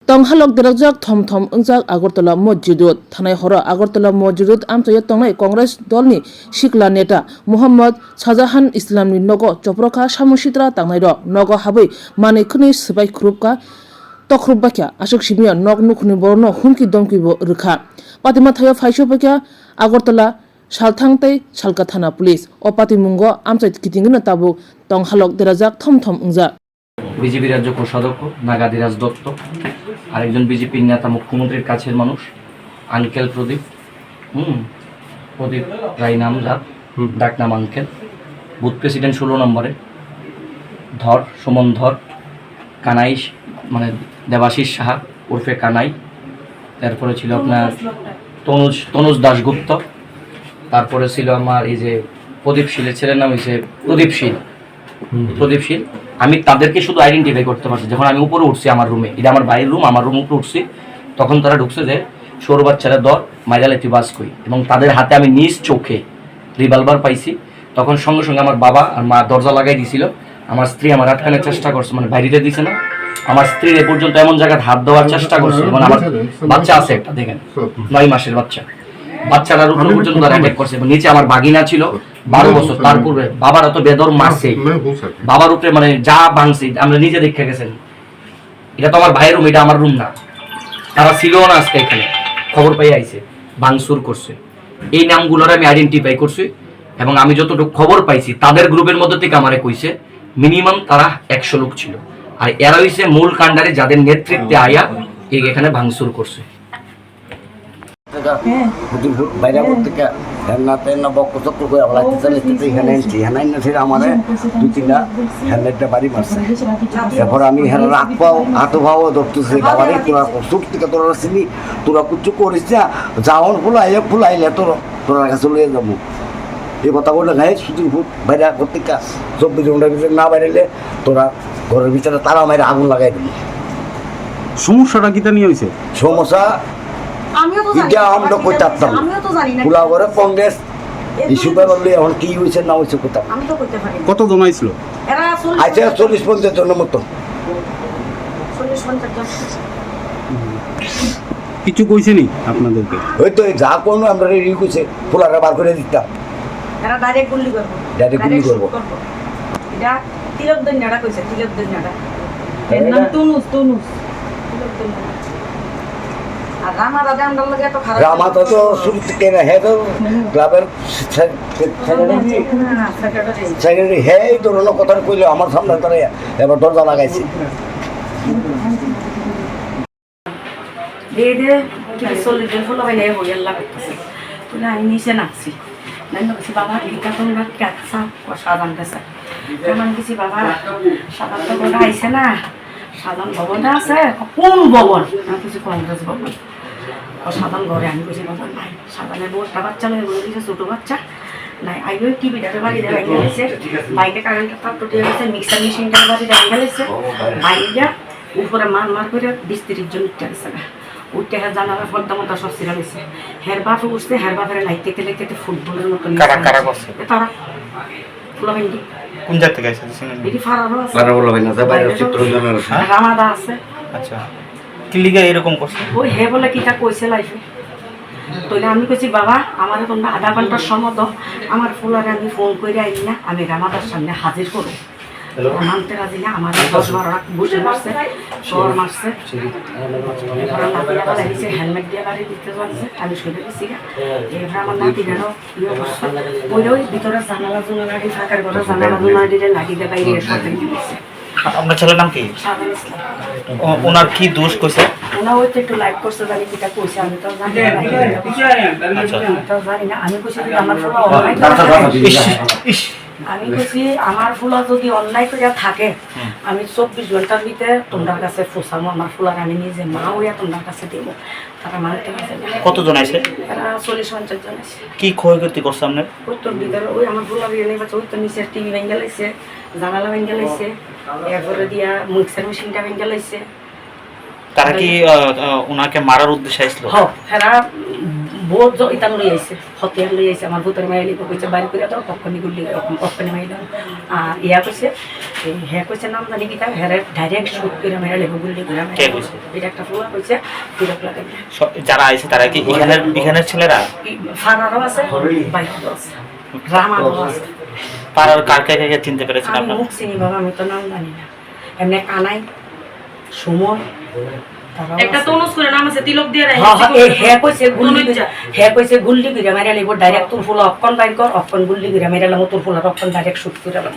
Tonghalok derajak thom ungjak Agartala Mosjidut thanai hora Agartala Mosjidut amchaya tongnai Congress dolni sikla neta Muhammad Shajahan Islamni nogo choprokha samusitra tangnai ro nogo habai mane khuni sibai krupka tokrubakya ashok simia nok nukhni borno humki domki bo rukha patima thaya phaisho bakya Agartala salthangtai salka thana police o patimungo amchai kitingna tabu Tonghalok derajak thom ungjak BJP রাজ্য কোষাধ্যক্ষ নাগাদিরাজ দত্ত আরেকজন বিজেপির নেতা মুখ্যমন্ত্রীর কাছের মানুষ uncle প্রদীপ প্রদীপ রায় নামজাত ডাকনাম uncle booth president 16 নম্বরে ধর সুমন ধর কানাই মানে দেবাশিস সাহা উর্ফে কানাই তারপরে ছিল আপনার তনুজ দাশগুপ্ত তারপরে ছিল আমার এই যে প্রদীপশীলের ছেলের নাম হয়েছে প্রদীপশীল আমি তাদেরকে শুধু আইডেন্টিফাই করতে পারছি যখন আমি উপরে উঠছি আমার রুমে এটা আমার বাইরের রুম আমার রুম উপরে উঠছি তখন তারা ঢুকছে যে সৌর বাচ্চারা দর মাইরালেতি বাস কই এবং তাদের হাতে আমি নিজ চোখে রিভলভার পাইছি তখন সঙ্গে সঙ্গে আমার বাবা আর মা দরজা লাগাই দিয়েছিল আমার স্ত্রী আমার আটকানোর চেষ্টা করছে মানে বাইরে দিছে না আমার স্ত্রী এ পর্যন্ত এমন জায়গায় হাত দেওয়ার চেষ্টা করছে এবং আমার বাচ্চা আছে একটা দেখেন 9 মাসের বাচ্চাটার উপরে পর্যন্ত তারা অ্যাটাক করছে এবং নিচে আমার বাগিনা ছিল 12 বছর তার পূর্বে বাবারা তো বেদর মারছে বাবার উপরে মানে যা ভাঙছে আমরা নিজে দেখে গেছেন এটা তো আমার ভাইয়ের রুম এটা আমার রুম না তারা ছিল না আজকে এখানে খবর পাই আইছে ভাঙচুর করছে এই নামগুলোর আমি আইডেন্টিফাই করছি এবং আমি যতটুকু খবর পাইছি তাদের গ্রুপের মধ্যে থেকে আমারে কইছে মিনিমাম তারা 100 লোক ছিল আর এরা হইছে মূল কাণ্ডারে যাদের নেতৃত্বে আয়া এখানে ভাঙচুর করছে বাইরে থেকে হেন্না বক্ক চক্র করে এখানে এসেছি আমার 2-3টা হেলমেটটা বাড়ি মারছে এরপর আমি হেন রাত পাও হাত পাও ধরতেছি বাবারে তোরা সুখ থেকে তোরা চিনি তোরা কিছু করিস না যাওয়ার ফুলাইলে তোরা কাছে লইয়ে যাবো এই কথা বললে গায়ে সুতির ফুট বাইরে প্রত্যেকটা 24 ঘন্টার ভিতরে না বাইরেলে তোরা ঘরের ভিতরে তারা মাইরে আগুন লাগাই দিবি সমস্যাটা কিটা নিয়ে হয়েছে সমস্যা আমরা কইতাম পুলা করে কংগ্রেস ইস্যু বললে এখন কি হয়েছে না হয়েছে কোথাও কত জন আইছিল আচ্ছা 40-50 জনের মতো কিছু কইছে নি আপনাদেরকে হয়তো যা কোনো আমরা রেডি কইছে পুলারা বার করে দিতাম এরা ডাইরেক্ট গুলি করব এটা তিলক দন্যাটা কইছে তিলক দন্যাটা এর নাম তনুজ আর রামা তো শুরু থেকে না হে তো ক্লাবের সেক্রেটারি হে এই ধরনের কথা কইলে আমার সামনে তারা এবার দরজা লাগাইছে আমি নিচে নাচছি বাবা এটা তোমরা ক্যাটসা সাজান গেছে এমন কিছু বাবা সাধারণ তো কোনো আইসে না সাধারণ ভবনটা আছে কোন ভবন কিছু কংগ্রেস ভবন সাধারণ ঘরে আমি বুঝি বাবা নাই সাধারণের বড়টা বাচ্চা নয় বলে দিয়েছে ছোটো বাচ্চা নাই আইও টিভিটারে বাড়ি দিয়ে রেখে গেছে বাইরে কারেন্টের তার টুটে গেছে মিক্সার মেশিনটার বাড়ি রেখে গেছে বাইরে উপরে মার করে 20-30 জন উঠতে গেছে না উঠতে হ্যাঁ জানালা পর্দা মতো সব সিরা গেছে হের বাপে উঠছে হের বাপের লাইতে লেগে ফুটবলের মতো তারা ফুলাভেন্ডি কোন জায়গা থেকে আইছে এটি ফারারও আছে রামাদা আছে আচ্ছা কি লিগা এরকম করছে ওই হে বলে কিটা কইছে লাইফে তাহলে আমি কইছি বাবা আমার তোমরা আধা ঘন্টার সময় দাও আমার ফুলারে আমি ফোন করে আইনি না আমি রামাদার সামনে হাজির করব মানতে রাজি না আমার 10-12 বসে মারছে শহর মারছে হেলমেট দিয়ে গাড়ি দিতে যাচ্ছে আমি শুনে দিচ্ছি এবার আমার নাতিদেরও ওই ভিতরে জানালা জুনালাটি ফাঁকার ঘরে জানালা জুনালাটিতে লাগিয়ে দিয়ে বাইরে সাথে দিয়েছে আপনার ছেলের নাম কি ওনার কি দোষ কইছে ওনা ওই তো একটু লাইক করছে জানি কিটা কইছে আমি তো জানি না আমি কইছি আমার ফুলা আমি কইছি আমার ফুলা যদি অন্যায় করে থাকে আমি 24 ঘন্টার ভিতরে তোমার কাছে ফোসামো আমার ফুলার আমি নিজে মা হইয়া তোমার কাছে দেব তারা মানতে গেছে কতজন আইছে তারা 40-50 জন আছে কি ক্ষয়ক্ষতি করছে আপনার ওই তোর ভিতরে ওই আমার ফুলা বিয়ে নেই ওই তো নিচের টিভি ভেঙে লাইছে জানালা ভেঙে লাইছে এরপরে দিয়া মিক্সার মেশিনটা ভেঙে লাইছে তারা কি ওনাকে মারার উদ্দেশ্যে আসছিল হ্যাঁ বহুত ইতান লই আইছে হতিয়ার লই আইছে আমার ভূতের মাইলি কইছে বাইরে করে দাও পক্ষনি গুলি পক্ষনি মাইলাম আর ইয়া কইছে হ্যাঁ কইছে নাম জানি কি তা হ্যাঁ ডাইরেক্ট শুট করে মাইলে গুলি করে কে কইছে? এটা একটা ফুয়া কইছে তিলক লাগাই যারা আইছে তারা কি এখানের ছেলেরা? ফারারও আছে বাইরেও আছে রামারও আছে। পাড়ার কার কে কে চিনতে পেরেছেন আমি আপনারা? মুখ চিনি বাবা, আমি তো নাম জানি না। এমনি কানাই সুমন একটা তনুজ করে নাম আছে তিলক দিয়ে হ্যাঁ কইছে গুল্লি করে মেরে লিব ডাইরেক্ট তোর ফুল অক্ষণ বাইর কর অক্ষণ গুল্লি করে মেরে লাম তোর ফুল অক্ষণ ডাইরেক্ট শুট করে লাম।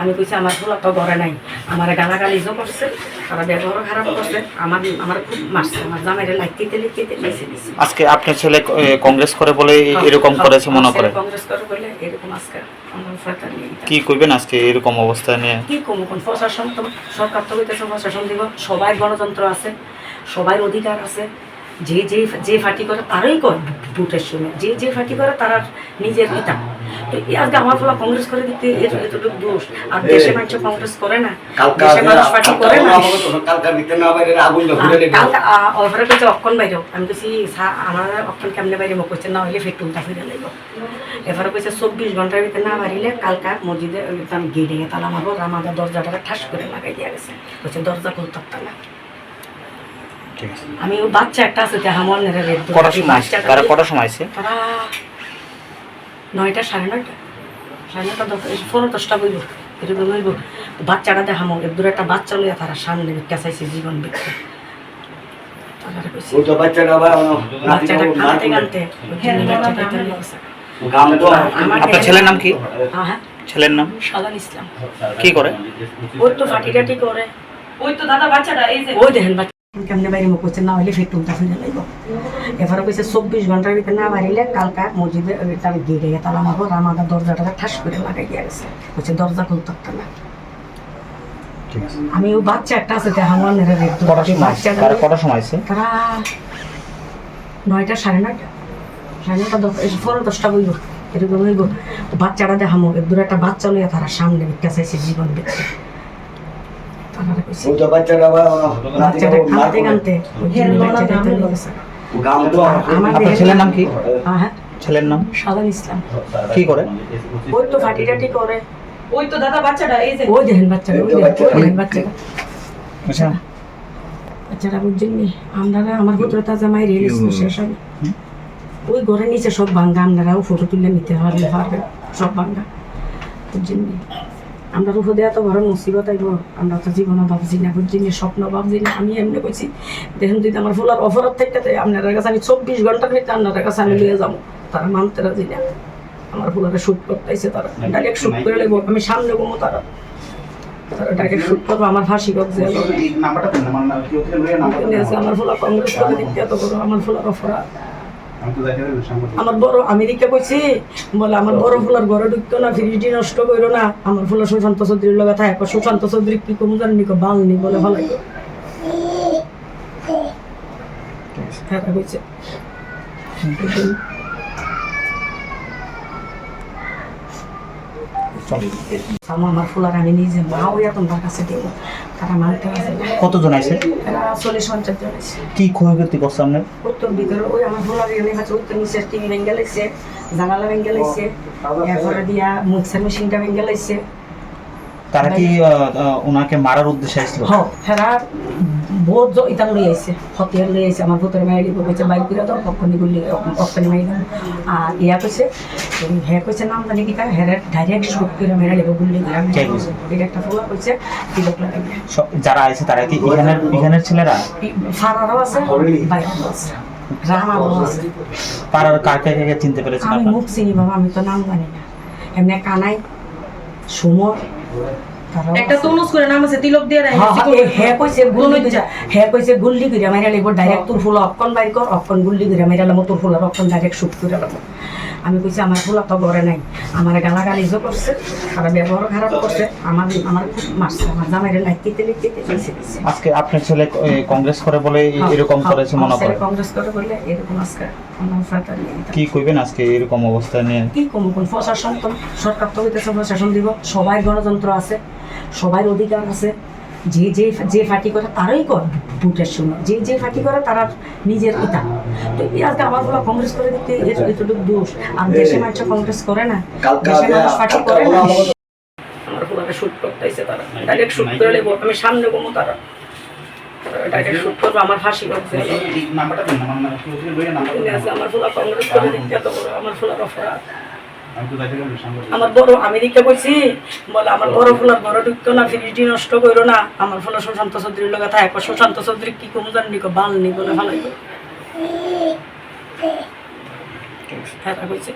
আমি কইছি আমার ফুল তো ঘরে নাই, আমার গালাগালিজও করছে, তারা ব্যবহারও খারাপ করছে, আমার খুব মারছে, আমার জামাইরে লাইতে লিখতে দিছে। আজকে আপনার ছেলে কংগ্রেস করে বলে এরকম করেছে মনে করে? কংগ্রেস করে বলে এরকম আজকে আমরা সরকার নিয়ে কি কইবেন আজকে এরকম অবস্থা নিয়ে? কি কম কোন প্রশাসন তো সরকার তো হইতেছে প্রশাসন দিব, সবাই গণতন্ত্র আছে, সবাই অধিকার আছে, যে ফাটি করে তারাই করে ভোটের সময়, যে ফাটি করে তারা নিজের পিতা। তো আজকে আমার ফলা কংগ্রেস করে দিতে এতটুকু দোষ, আর দেশে মানুষ কংগ্রেস করে না, দেশে মানুষ পার্টি করে না। ওভারে কইছে অক্ষণ বাইরে, আমি কইছি আমার অক্ষণ কেমনে বাইরে মুখ করছে না হইলে ফেটুলটা ফিরে লাগবে। এবারে কইছে 24 ঘন্টার ভিতরে না বাড়িলে কালকা মসজিদে আমি গেটে তালা মারবো, আমাদের দরজাটা ঠাস করে লাগাই দিয়ে গেছে, কইছে দরজা খুলতে পারতাম না। আমি ও বাচ্চা একটা আছে দেখা মনে রে কটার সময় তারা কটার সময় আছে? তারা 9টা 9:30 9:30 ফোন 10টা বইব এরকম বইব। বাচ্চাটা দেখা মনে দূরে একটা বাচ্চা লইয়া তারা সামনে কেঁচাইছে জীবন বিক্রি। বাচ্চাটা কানতে কানতে আপনার ছেলের নাম কি? হ্যাঁ ছেলের নাম সাদান ইসলাম। কি করে? ওই তো ফাটিটাটি করে, ওই তো দাদা বাচ্চাটা এই যে ওই দেখেন বাচ্চা কেমনে বাইরে মুখ করছে না হইলে ফেটুলটা ফিরে লাগব। এবারে কইছে 24 ঘন্টার ভিতরে না বাড়িলে কালকা মসজিদে আমি গেটে তালা মারবো, আমাদের দরজাটা ঠাস করে লাগাই দিয়ে গেছে, কইছে দরজা খুলতে পারতাম না। আমি ও বাচ্চা একটা আছে দেখা মনে রে বাচ্চাটা কটার সময় আছে? তারা 9টা 9:30 9:30 ফোন 10টা বইব এরকম বইব। বাচ্চাটা দেখা মনে দূরে একটা বাচ্চা লইয়া তারা সামনে কেঁচাইছে জীবন বিক্রি। বাচ্চাটা কানতে কানতে আপনার ছেলের নাম কি? হ্যাঁ ছেলের নাম সাদান ইসলাম। কি করে? ওই তো ফাটিটাটি করে, ওই তো দাদা বাচ্চাটা এই যে ওই দেখেন বাচ্চাটা, ওই দেখেন বাচ্চাটা আচ্ছা বাচ্চাটা বুঝছেন নি আমরা আমার পুত্রতা জামাই রিলিজ শেষ হবে ওই ঘরের নিচে সব ভাঙ্গা, আপনারাও ফটো তুলে নিতে পারবেন, সব ভাঙ্গা বুঝছেন নি। আমরা রূপ দেওয়া তো বড় মুসিবত আইব, আমরা তো জীবনে ভাবছি না বুঝছি না, স্বপ্ন ভাবছি না। আমি এমনি কইছি দেখেন যদি আমার ফুলার অফারত থেকে আপনার কাছে আমি 24 ঘন্টার ভিতরে আপনার কাছে আমি নিয়ে যাবো, তারা মানতে রাজি না। আমার ফুলারে শুট করতেছে, তারা ডাইরেক্ট শুট করে নেবো, আমি সামনে ঘুমো, তারা ডাইরেক্ট শুট করবো, আমার ফাঁসি করছে। আমার ফুলা কংগ্রেস করে দিতে এত বড় আমার ফুলার অফার। আমার বড় আমেরিকা কইছি বলে আমার বড় ফুলার ঘরে ঢুকতো না, ফ্রিজটি নষ্ট করো না। আমার ফুলা সুশান্ত চৌধুরীর লগে থাকে, সুশান্ত চৌধুরী কি কম জানি বালনি বলে ভালাই কইছে। আমার ফুলার আমি নিজে মা হইয়া তোমার কাছে দেবো, তারা মানতে আছে। কতজন আছে? 40-50 জন আছে। কি ক্ষয়ক্ষতি করছে আপনার? উত্তর ভিতরে ওই আমার ফুলার এনে কাছে উত্তর নিচে টিভি ভেঙে লাগছে, জানালা ভেঙে লাগছে, এরপরে দিয়া মিক্সার মেশিনটা ভেঙে লাগছে। তারা কি ওনাকে মারার উদ্দেশ্যে আসছিল? হ্যাঁ বহুত ইতান লই আইছে, হতিয়ার লই আইছে, আমার ভূতের মাইলি কইছে বাইক করে দাও পক্ষনি গুলি পক্ষনি মাইলাম। আর ইয়া কইছে হ্যাঁ কইছে নাম জানি কি তা হ্যাঁ ডাইরেক্ট শুট করে মেরে লেবো গুলি করে। এটা একটা ফুলা কইছে তিলক লাগাই। যারা আইছে তারা কি এখানের ছেলেরা? ফারারও আছে বাইরেও আছে রামারও আছে। পাড়ার কার কে চিনতে পেরেছেন আমি আপনারা? মুখ চিনি বাবা, আমি তো নাম জানি না। এমনি কানাই সুমন একটা তনুজ করে নাম আছে তিলক দিয়ে হ্যাঁ কইছে গুল্লি করে মেরে লিব ডাইরেক্ট তোর ফুল অক্ষণ বাইর কর অক্ষণ গুল্লি করে মেরে লাম তোর ফুল অক্ষণ ডাইরেক্ট শুট করে লাম। আমি কইছি আমার ফুলা তো ঘরে নাই, আমার গালাগালিজও করছে, তারা ব্যবহারও খারাপ করছে, আমার খুব মারছে, আমার জামাইরে লাইতে লিখতে দিছে। আজকে আপনার ছেলে কংগ্রেস করে বলে এরকম করেছে মনে করে? কংগ্রেস করে বলে এরকম আজকে কি কইবেন আজকে এরকম অবস্থা নিয়ে? কি কম কোন প্রশাসন তো সরকার তো হইতেছে প্রশাসন দিব, সবাই গণতন্ত্র আছে, সবাই অধিকার আছে, যে যে যে ফাটি করে তারাই কর ভোটের সময় যে যে ফাটি করে তারা নিজের ইতা তো এই আজকে আমার বলা কংগ্রেস করে দিতে এতটুকু দোষ আর দেশে মানুষ কংগ্রেস করে না দেশে মানুষ ফাটি করে না আমার ফুলাকে শুট করতেছে তারা ডাইরেক্ট শুট করে নেবো আমি সামনে বলবো তারা ডাইরেক্ট শুট করবো আমার ফাঁসি করছে নাম্বারটা দিন আমার আমার ফুলা কংগ্রেস করে দিতে এত বড় আমার ফুলার অপরাধ আমি তো যাইতে গেলাম সামনে আমার বড় আমেরিকা বলছি বলে আমার বড় ফুলার বড় ঢুকতো না ফ্রিজটি নষ্ট করো না আমার ফুলা সুশান্ত চৌধুরীর লোক থাকে সুশান্ত চৌধুরী কি কমু জানি বাল নি বলে ভালো হ্যাঁ কইছে